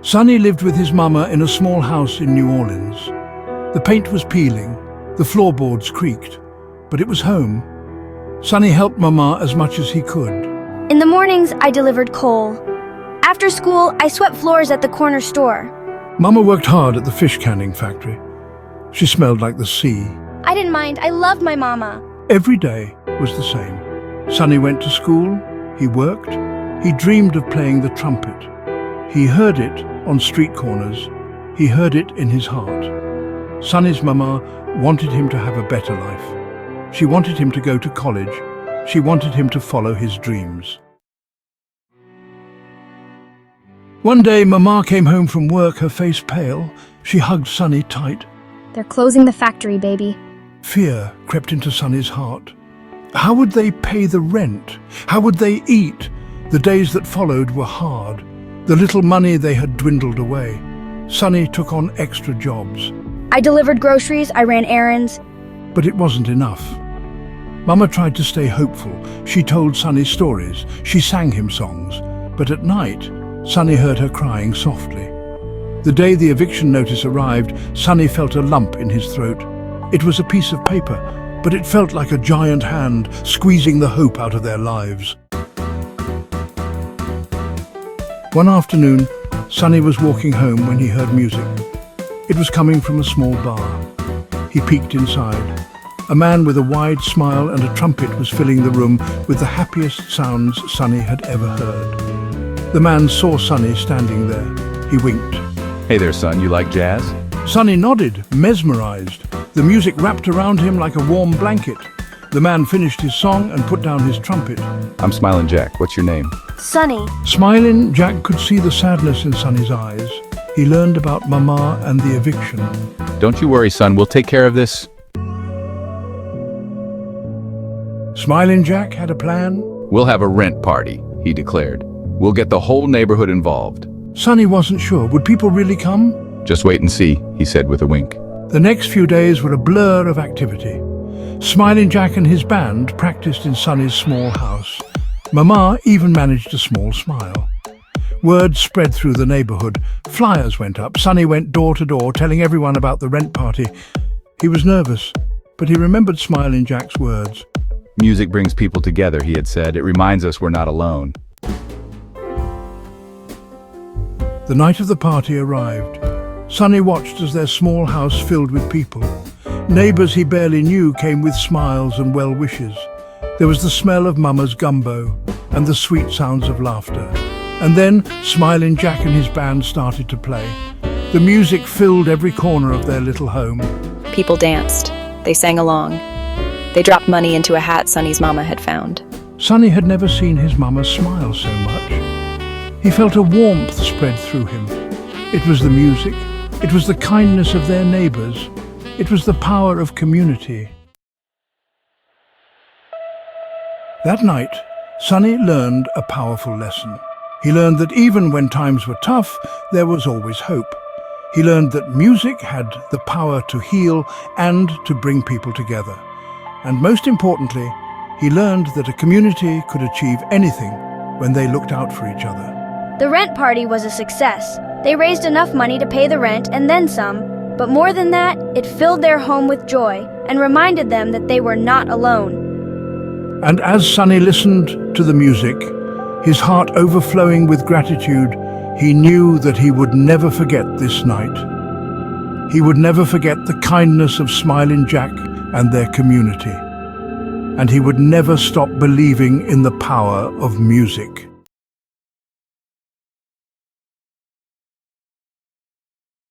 Sonny lived with his mama in a small house in New Orleans. The paint was peeling, the floorboards creaked, but it was home. Sonny helped Mama as much as he could. In the mornings, I delivered coal. After school, I swept floors at the corner store. Mama worked hard at the fish canning factory. She smelled like the sea. I didn't mind. I loved my mama. Every day was the same. Sonny went to school, he worked, he dreamed of playing the trumpet. He heard it on street corners, he heard it in his heart. Sonny's mama wanted him to have a better life. She wanted him to go to college. She wanted him to follow his dreams. One day, Mama came home from work, her face pale. She hugged Sonny tight. They're closing the factory, baby. Fear crept into Sonny's heart. How would they pay the rent? How would they eat? The days that followed were hard. The little money they had dwindled away. Sonny took on extra jobs. I delivered groceries, I ran errands. But it wasn't enough. Mama tried to stay hopeful. She told Sonny stories. She sang him songs. But at night, Sonny heard her crying softly. The day the eviction notice arrived, Sonny felt a lump in his throat. It was a piece of paper, but it felt like a giant hand squeezing the hope out of their lives. One afternoon, Sonny was walking home when he heard music. It was coming from a small bar. He peeked inside. A man with a wide smile and a trumpet was filling the room with the happiest sounds Sonny had ever heard. The man saw Sonny standing there. He winked. Hey there, son, you like jazz? Sonny nodded, mesmerized. The music wrapped around him like a warm blanket. The man finished his song and put down his trumpet. I'm Smiling Jack. What's your name? Sonny. Smiling, Jack could see the sadness in Sonny's eyes. He learned about Mama and the eviction. Don't you worry, son, we'll take care of this. Smiling Jack had a plan. We'll have a rent party, he declared. We'll get the whole neighborhood involved. Sonny wasn't sure. Would people really come? Just wait and see, he said with a wink. The next few days were a blur of activity. Smiling Jack and his band practiced in Sonny's small house. Mama even managed a small smile. Word spread through the neighborhood. Flyers went up. Sonny went door to door, telling everyone about the rent party. He was nervous, but he remembered Smiling Jack's words. Music brings people together, he had said. It reminds us we're not alone. The night of the party arrived. Sonny watched as their small house filled with people. Neighbors he barely knew came with smiles and well wishes. There was the smell of Mama's gumbo and the sweet sounds of laughter. And then Smiling Jack and his band started to play. The music filled every corner of their little home. People danced. They sang along. They dropped money into a hat Sonny's mama had found. Sonny had never seen his mama smile so much. He felt a warmth spread through him. It was the music. It was the kindness of their neighbors. It was the power of community. That night, Sonny learned a powerful lesson. He learned that even when times were tough, there was always hope. He learned that music had the power to heal and to bring people together. And most importantly, he learned that a community could achieve anything when they looked out for each other. The rent party was a success. They raised enough money to pay the rent and then some. But more than that, it filled their home with joy and reminded them that they were not alone. And as Sonny listened to the music, his heart overflowing with gratitude, he knew that he would never forget this night. He would never forget the kindness of Smiling Jack and their community. And he would never stop believing in the power of music.